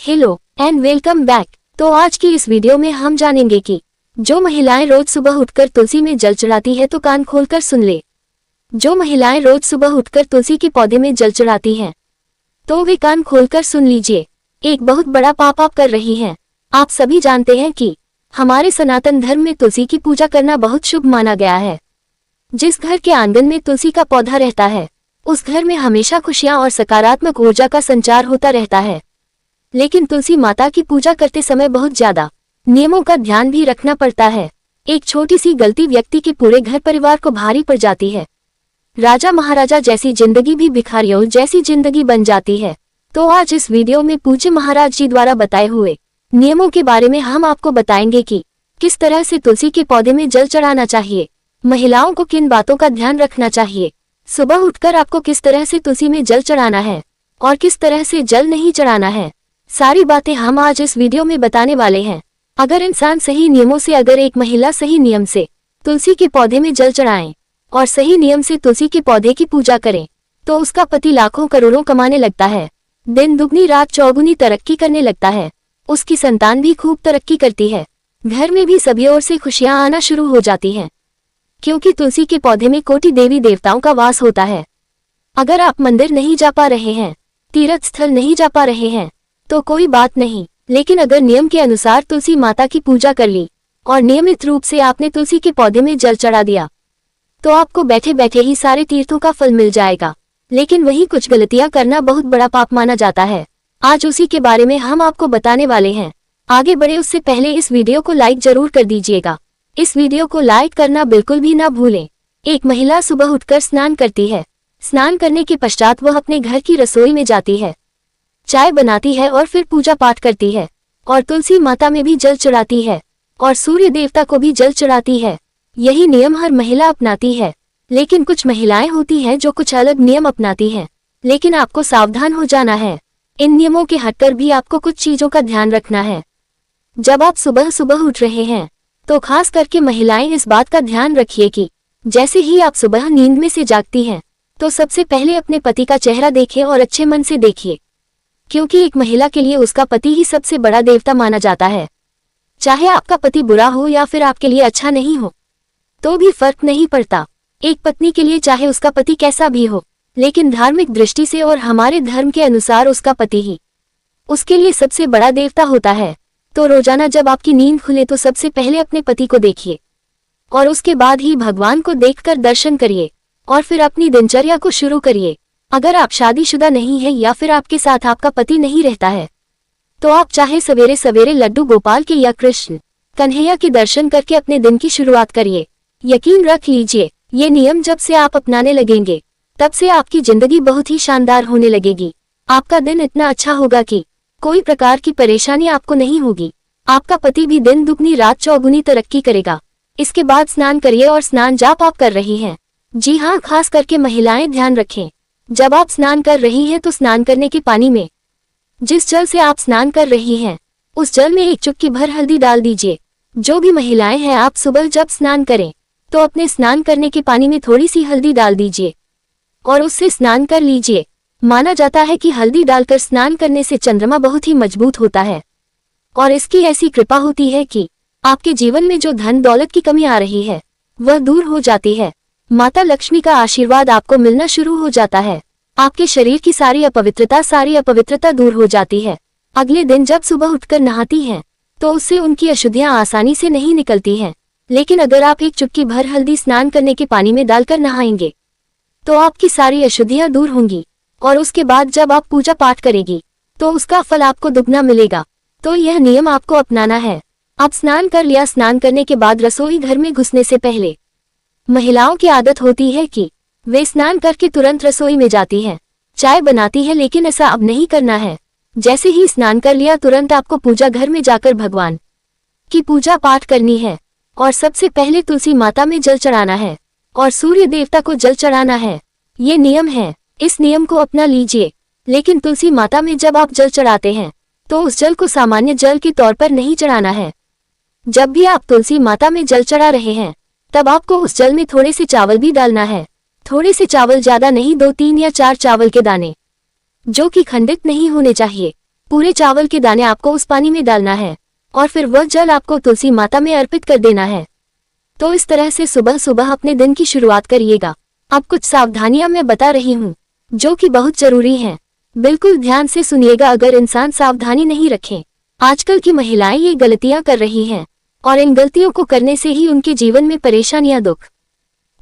Hello and welcome back. तो आज की इस वीडियो में हम जानेंगे कि जो महिलाएं रोज सुबह उठकर तुलसी में जल चढ़ाती है तो कान खोलकर सुन ले। जो महिलाएं रोज सुबह उठकर तुलसी के पौधे में जल चढ़ाती हैं तो वे कान खोलकर सुन लीजिए, एक बहुत बड़ा पाप आप कर रही हैं। आप सभी जानते हैं कि हमारे सनातन धर्म में तुलसी की पूजा करना बहुत शुभ माना गया है। जिस घर के आंगन में तुलसी का पौधा रहता है उस घर में हमेशा खुशियां और सकारात्मक ऊर्जा का संचार होता रहता है। लेकिन तुलसी माता की पूजा करते समय बहुत ज्यादा नियमों का ध्यान भी रखना पड़ता है। एक छोटी सी गलती व्यक्ति के पूरे घर परिवार को भारी पड़ जाती है। राजा महाराजा जैसी जिंदगी भी भिखारियों जैसी जिंदगी बन जाती है। तो आज इस वीडियो में पूज्य महाराज जी द्वारा बताए हुए नियमों के बारे में हम आपको बताएंगे कि किस तरह से तुलसी के पौधे में जल चढ़ाना चाहिए, महिलाओं को किन बातों का ध्यान रखना चाहिए, सुबह उठकर आपको किस तरह से तुलसी में जल चढ़ाना है और किस तरह से जल नहीं चढ़ाना है। सारी बातें हम आज इस वीडियो में बताने वाले हैं। अगर इंसान सही नियमों से, अगर एक महिला सही नियम से तुलसी के पौधे में जल चढ़ाएं और सही नियम से तुलसी के पौधे की पूजा करें तो उसका पति लाखों करोड़ों कमाने लगता है, दिन दुगनी रात चौगुनी तरक्की करने लगता है, उसकी संतान भी खूब तरक्की करती है, घर में भी सभी ओर से खुशियां आना शुरू हो जाती हैं, क्योंकि तुलसी के पौधे में कोटि देवी देवताओं का वास होता है। अगर आप मंदिर नहीं जा पा रहे हैं, तीर्थ स्थल नहीं जा पा रहे हैं तो कोई बात नहीं, लेकिन अगर नियम के अनुसार तुलसी माता की पूजा कर ली और नियमित रूप से आपने तुलसी के पौधे में जल चढ़ा दिया तो आपको बैठे बैठे ही सारे तीर्थों का फल मिल जाएगा। लेकिन वही कुछ गलतियां करना बहुत बड़ा पाप माना जाता है। आज उसी के बारे में हम आपको बताने वाले हैं। आगे बढ़े उससे पहले इस वीडियो को लाइक जरूर कर दीजिएगा। इस वीडियो को लाइक करना बिल्कुल भी ना भूलें। एक महिला सुबह उठकर स्नान करती है। स्नान करने के पश्चात वह अपने घर की रसोई में जाती है, चाय बनाती है और फिर पूजा पाठ करती है और तुलसी माता में भी जल चढ़ाती है और सूर्य देवता को भी जल चढ़ाती है। यही नियम हर महिला अपनाती है। लेकिन कुछ महिलाएं होती हैं जो कुछ अलग नियम अपनाती हैं, लेकिन आपको सावधान हो जाना है। इन नियमों के हटकर भी आपको कुछ चीजों का ध्यान रखना है। जब आप सुबह सुबह उठ रहे हैं तो खास करके महिलाएं इस बात का ध्यान रखिए कि जैसे ही आप सुबह नींद में से जागती हैं तो सबसे पहले अपने पति का चेहरा देखें और अच्छे मन से देखिए, क्योंकि एक महिला के लिए उसका पति ही सबसे बड़ा देवता माना जाता है। चाहे आपका पति बुरा हो या फिर आपके लिए अच्छा नहीं हो तो भी फर्क नहीं पड़ता। एक पत्नी के लिए चाहे उसका पति कैसा भी हो, लेकिन धार्मिक दृष्टि से और हमारे धर्म के अनुसार उसका पति ही उसके लिए सबसे बड़ा देवता होता है। तो रोजाना जब आपकी नींद खुले तो सबसे पहले अपने पति को देखिए और उसके बाद ही भगवान को देखकर दर्शन करिए और फिर अपनी दिनचर्या को शुरू करिए। अगर आप शादीशुदा नहीं है या फिर आपके साथ आपका पति नहीं रहता है तो आप चाहे सवेरे सवेरे लड्डू गोपाल के या कृष्ण कन्हैया के दर्शन करके अपने दिन की शुरुआत करिए। यकीन रख लीजिए, ये नियम जब से आप अपनाने लगेंगे तब से आपकी जिंदगी बहुत ही शानदार होने लगेगी। आपका दिन इतना अच्छा होगा कि कोई प्रकार की परेशानी आपको नहीं होगी। आपका पति भी दिन दुगनी रात चौगुनी तरक्की करेगा। इसके बाद स्नान करिए और स्नान जब आप कर रही हैं, जी हाँ, खास करके महिलाएं ध्यान रखें, जब आप स्नान कर रही हैं तो स्नान करने के पानी में जिस जल से आप स्नान कर रही हैं उस जल में एक चुटकी भर हल्दी डाल दीजिए। जो भी महिलाएं हैं, आप सुबह जब स्नान करें तो अपने स्नान करने के पानी में थोड़ी सी हल्दी डाल दीजिए और उससे स्नान कर लीजिए। माना जाता है कि हल्दी डालकर स्नान करने से चंद्रमा बहुत ही मजबूत होता है और इसकी ऐसी कृपा होती है कि आपके जीवन में जो धन दौलत की कमी आ रही है वह दूर हो जाती है। माता लक्ष्मी का आशीर्वाद आपको मिलना शुरू हो जाता है। आपके शरीर की सारी अपवित्रता दूर हो जाती है। अगले दिन जब सुबह उठकर नहाती हैं तो उससे उनकी अशुद्धियां आसानी से नहीं निकलती हैं। लेकिन अगर आप एक चुटकी भर हल्दी स्नान करने के पानी में डालकर नहाएंगे तो आपकी सारी अशुद्धियां दूर होंगी और उसके बाद जब आप पूजा पाठ करेगी तो उसका फल आपको दुगना मिलेगा। तो यह नियम आपको अपनाना है। आप स्नान कर लिया। स्नान करने के बाद रसोई घर में घुसने से पहले महिलाओं की आदत होती है कि वे स्नान करके तुरंत रसोई में जाती हैं, चाय बनाती है, लेकिन ऐसा अब नहीं करना है। जैसे ही स्नान कर लिया तुरंत आपको पूजा घर में जाकर भगवान की पूजा पाठ करनी है और सबसे पहले तुलसी माता में जल चढ़ाना है और सूर्य देवता को जल चढ़ाना है। ये नियम है, इस नियम को अपना लीजिए। लेकिन तुलसी माता में जब आप जल चढ़ाते हैं तो उस जल को सामान्य जल के तौर पर नहीं चढ़ाना है। जब भी आप तुलसी माता में जल चढ़ा रहे हैं तब आपको उस जल में थोड़े से चावल भी डालना है। थोड़े से चावल, ज्यादा नहीं, 2, 3 या 4 चावल के दाने, जो कि खंडित नहीं होने चाहिए। पूरे चावल के दाने आपको उस पानी में डालना है और फिर वह जल आपको तुलसी माता में अर्पित कर देना है। तो इस तरह से सुबह सुबह अपने दिन की शुरुआत करिएगा। अब कुछ सावधानियां मैं बता रही हूँ जो कि बहुत जरूरी हैं। बिल्कुल ध्यान से सुनिएगा। अगर इंसान सावधानी नहीं रखे, आजकल की महिलाएं ये गलतियां कर रही हैं और इन गलतियों को करने से ही उनके जीवन में परेशानियां, दुख,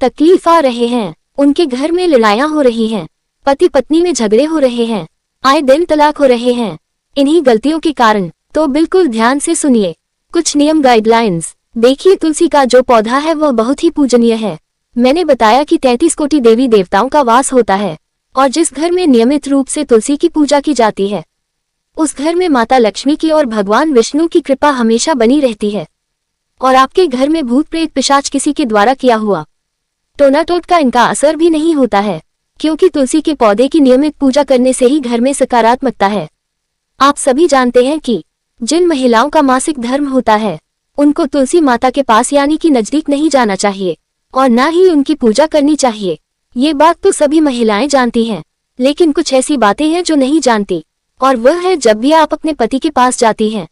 तकलीफ आ रहे हैं। उनके घर में लड़ाइयां हो रही हैं, पति पत्नी में झगड़े हो रहे हैं, आए दिन तलाक हो रहे हैं इन्हीं गलतियों के कारण। तो बिल्कुल ध्यान से सुनिए कुछ नियम, गाइडलाइंस। देखिए, तुलसी का जो पौधा है वह बहुत ही पूजनीय है। मैंने बताया कि 33 कोटि देवी देवताओं का वास होता है और जिस घर में नियमित रूप से तुलसी की पूजा की जाती है उस घर में माता लक्ष्मी की और भगवान विष्णु की कृपा हमेशा बनी रहती है। और आपके घर में भूत प्रेत पिशाच किसी के द्वारा किया हुआ टोना टोटका इनका असर भी नहीं होता है, क्योंकि तुलसी के पौधे की नियमित पूजा करने से ही घर में सकारात्मकता है। आप सभी जानते हैं कि जिन महिलाओं का मासिक धर्म होता है उनको तुलसी माता के पास यानी कि नजदीक नहीं जाना चाहिए और न ही उनकी पूजा करनी चाहिए। ये बात तो सभी महिलाएं जानती हैं, लेकिन कुछ ऐसी बातें हैं जो नहीं जानती, और वह है जब भी आप अपने पति के पास जाती हैं।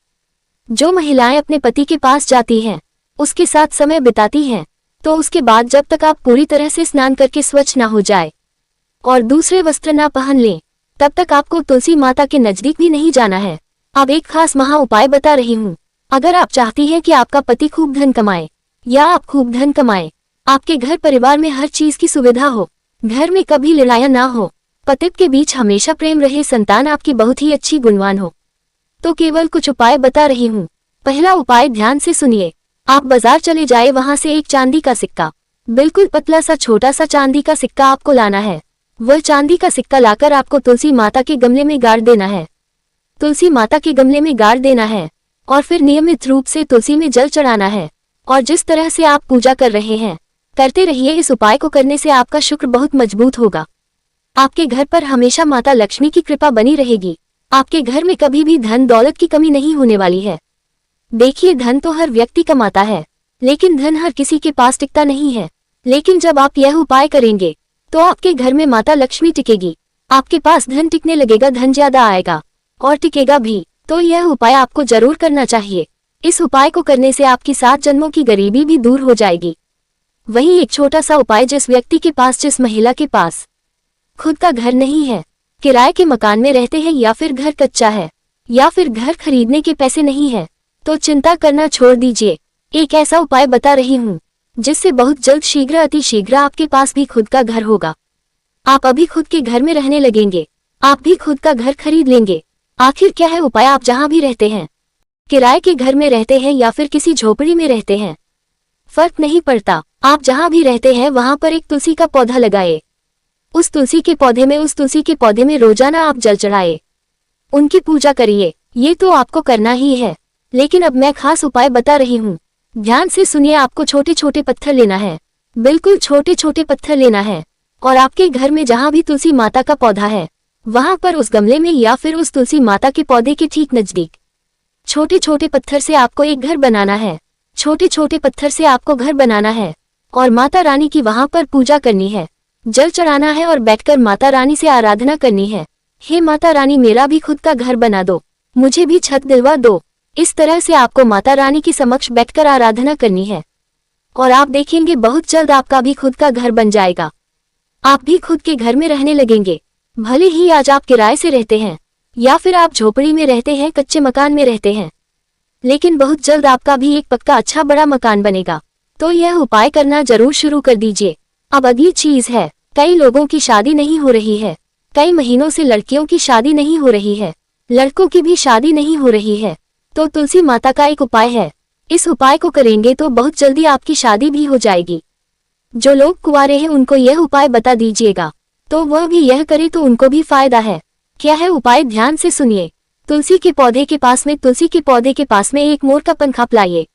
जो महिलाएं अपने पति के पास जाती हैं, उसके साथ समय बिताती हैं, तो उसके बाद जब तक आप पूरी तरह से स्नान करके स्वच्छ ना हो जाए और दूसरे वस्त्र ना पहन लें, तब तक आपको तुलसी माता के नजदीक भी नहीं जाना है। अब एक खास महा उपाय बता रही हूँ। अगर आप चाहती हैं कि आपका पति खूब धन कमाए या आप खूब धन कमाए, आपके घर परिवार में हर चीज की सुविधा हो, घर में कभी लड़ाइयां ना हो, पति के बीच हमेशा प्रेम रहे, संतान आपकी बहुत ही अच्छी गुणवान हो, तो केवल कुछ उपाय बता रही हूँ। पहला उपाय ध्यान से सुनिए। आप बाजार चले जाए, वहां से एक चांदी का सिक्का, बिल्कुल पतला सा छोटा सा चांदी का सिक्का आपको लाना है। वह चांदी का सिक्का लाकर आपको तुलसी माता के गमले में गाड़ देना है। तुलसी माता के गमले में गाड़ देना है और फिर नियमित रूप से तुलसी में जल चढ़ाना है। और जिस तरह से आप पूजा कर रहे हैं करते रहिए। इस उपाय को करने से आपका शुक्र बहुत मजबूत होगा। आपके घर पर हमेशा माता लक्ष्मी की कृपा बनी रहेगी। आपके घर में कभी भी धन दौलत की कमी नहीं होने वाली है। देखिए, धन तो हर व्यक्ति कमाता है, लेकिन धन हर किसी के पास टिकता नहीं है। लेकिन जब आप यह उपाय करेंगे तो आपके घर में माता लक्ष्मी टिकेगी, आपके पास धन टिकने लगेगा, धन ज्यादा आएगा और टिकेगा भी। तो यह उपाय आपको जरूर करना चाहिए। इस उपाय को करने से आपकी 7 जन्मों की गरीबी भी दूर हो जाएगी। वहीं एक छोटा सा उपाय, जिस व्यक्ति के पास, जिस महिला के पास खुद का घर नहीं है, किराए के मकान में रहते हैं, या फिर घर कच्चा है, या फिर घर खरीदने के पैसे नहीं है, तो चिंता करना छोड़ दीजिए। एक ऐसा उपाय बता रही हूँ जिससे बहुत जल्द, शीघ्र, अति शीघ्र आपके पास भी खुद का घर होगा। आप अभी खुद के घर में रहने लगेंगे, आप भी खुद का घर खरीद लेंगे। आखिर क्या है उपाय? आप जहां भी रहते हैं, किराए के घर में रहते हैं या फिर किसी झोपड़ी में रहते हैं, फर्क नहीं पड़ता। आप जहां भी रहते हैं वहां पर एक तुलसी का पौधा लगाए। उस तुलसी के पौधे में रोजाना आप जल चढ़ाए, उनकी पूजा करिए। ये तो आपको करना ही है, लेकिन अब मैं खास उपाय बता रही हूँ। ध्यान से सुनिए। आपको छोटे छोटे पत्थर लेना है, बिल्कुल छोटे छोटे पत्थर लेना है, और आपके घर में जहां भी तुलसी माता का पौधा है वहां पर उस गमले में या फिर उस तुलसी माता के पौधे के ठीक नजदीक छोटे छोटे पत्थर से आपको एक घर बनाना है। छोटे छोटे पत्थर से आपको घर बनाना है और माता रानी की वहां पर पूजा करनी है, जल चढ़ाना है और बैठकर माता रानी से आराधना करनी है। हे माता रानी, मेरा भी खुद का घर बना दो, मुझे भी छत दिलवा दो। इस तरह से आपको माता रानी की समक्ष बैठकर आराधना करनी है और आप देखेंगे बहुत जल्द आपका भी खुद का घर बन जाएगा। आप भी खुद के घर में रहने लगेंगे। भले ही आज आप किराए से रहते हैं या फिर आप झोपड़ी में रहते हैं, कच्चे मकान में रहते हैं, लेकिन बहुत जल्द आपका भी एक पक्का अच्छा बड़ा मकान बनेगा। तो यह उपाय करना जरूर शुरू कर दीजिए। अब अगली चीज है, कई लोगों की शादी नहीं हो रही है, कई महीनों से लड़कियों की शादी नहीं हो रही है, लड़कों की भी शादी नहीं हो रही है। तो तुलसी माता का एक उपाय है। इस उपाय को करेंगे तो बहुत जल्दी आपकी शादी भी हो जाएगी। जो लोग कुंवारे हैं उनको यह उपाय बता दीजिएगा, तो वह भी यह करे तो उनको भी फायदा है। क्या है उपाय? ध्यान से सुनिए। तुलसी के पौधे के पास में एक मोर का पंखा लाइए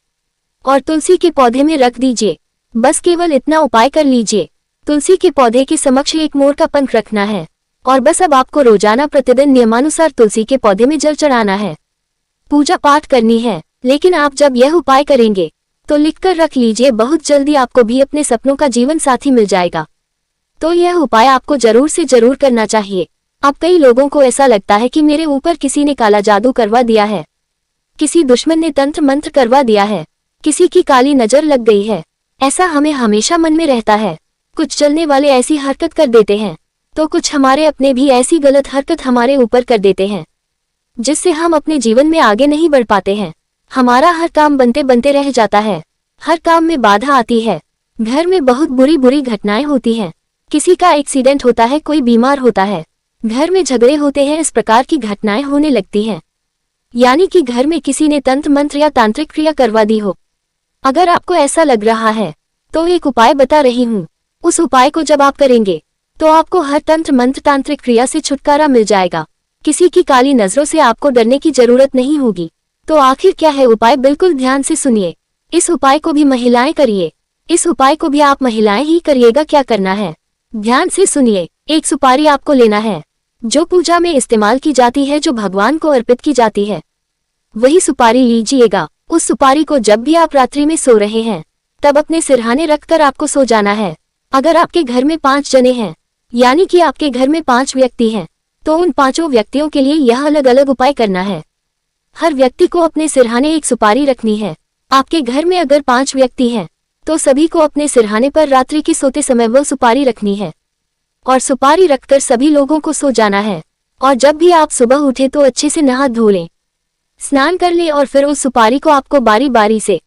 और तुलसी के पौधे में रख दीजिए। बस केवल इतना उपाय कर लीजिए। तुलसी के पौधे के समक्ष एक मोर का पंख रखना है और बस अब आपको रोजाना प्रतिदिन नियमानुसार तुलसी के पौधे में जल चढ़ाना है, पूजा पाठ करनी है। लेकिन आप जब यह उपाय करेंगे तो लिखकर रख लीजिए, बहुत जल्दी आपको भी अपने सपनों का जीवन साथी मिल जाएगा। तो यह उपाय आपको जरूर से जरूर करना चाहिए। अब कई लोगों को ऐसा लगता है कि मेरे ऊपर किसी ने काला जादू करवा दिया है, किसी दुश्मन ने तंत्र मंत्र करवा दिया है, किसी की काली नजर लग गई है। ऐसा हमें हमेशा मन में रहता है। कुछ चलने वाले ऐसी हरकत कर देते हैं तो कुछ हमारे अपने भी ऐसी गलत हरकत हमारे ऊपर कर देते हैं, जिससे हम अपने जीवन में आगे नहीं बढ़ पाते हैं। हमारा हर काम बनते बनते रह जाता है, हर काम में बाधा आती है, घर में बहुत बुरी बुरी घटनाएं होती हैं, किसी का एक्सीडेंट होता है, कोई बीमार होता है, घर में झगड़े होते हैं, इस प्रकार की घटनाएं होने लगती हैं। यानी कि घर में किसी ने तंत्र मंत्र या तांत्रिक क्रिया करवा दी हो। अगर आपको ऐसा लग रहा है तो एक उपाय बता रही हूँ। उस उपाय को जब आप करेंगे तो आपको हर तंत्र मंत्र तांत्रिक क्रिया से छुटकारा मिल जाएगा। किसी की काली नजरों से आपको डरने की जरूरत नहीं होगी। तो आखिर क्या है उपाय, बिल्कुल ध्यान से सुनिए। इस उपाय को भी महिलाएं करिए, इस उपाय को भी आप महिलाएं ही करिएगा। क्या करना है, ध्यान से सुनिए। एक सुपारी आपको लेना है जो पूजा में इस्तेमाल की जाती है, जो भगवान को अर्पित की जाती है, वही सुपारी लीजिएगा। उस सुपारी को जब भी आप रात्रि में सो रहे हैं तब अपने सिरहाने रखकर आपको सो जाना है। अगर आपके घर में 5 जने हैं, यानी कि आपके घर में 5 व्यक्ति हैं, तो उन 5 व्यक्तियों के लिए यह अलग अलग उपाय करना है। हर व्यक्ति को अपने सिरहाने एक सुपारी रखनी है। आपके घर में अगर 5 व्यक्ति हैं तो सभी को अपने सिरहाने पर रात्रि की सोते समय वो सुपारी रखनी है और सुपारी रखकर सभी लोगों को सो जाना है। और जब भी आप सुबह उठे तो अच्छे से नहा धो लें, स्नान कर लें और फिर उस सुपारी को आपको बारी बारी से,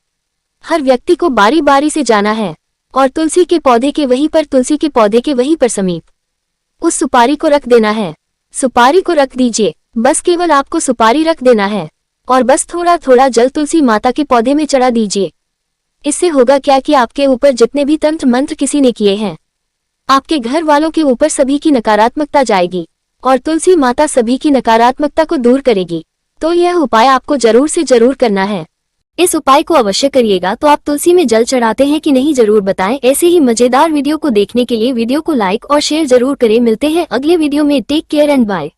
हर व्यक्ति को बारी बारी से जाना है और तुलसी के पौधे के वहीं पर, तुलसी के पौधे के वहीं पर समीप उस सुपारी को रख देना है। सुपारी को रख दीजिए, बस केवल आपको सुपारी रख देना है और बस थोड़ा थोड़ा जल तुलसी माता के पौधे में चढ़ा दीजिए। इससे होगा क्या कि आपके ऊपर जितने भी तंत्र मंत्र किसी ने किए हैं, आपके घर वालों के ऊपर सभी की नकारात्मकता जाएगी और तुलसी माता सभी की नकारात्मकता को दूर करेगी। तो यह उपाय आपको जरूर से जरूर करना है। इस उपाय को अवश्य करिएगा। तो आप तुलसी में जल चढ़ाते हैं कि नहीं जरूर बताएं। ऐसे ही मजेदार वीडियो को देखने के लिए वीडियो को लाइक और शेयर जरूर करें। मिलते हैं अगले वीडियो में। Take care and bye.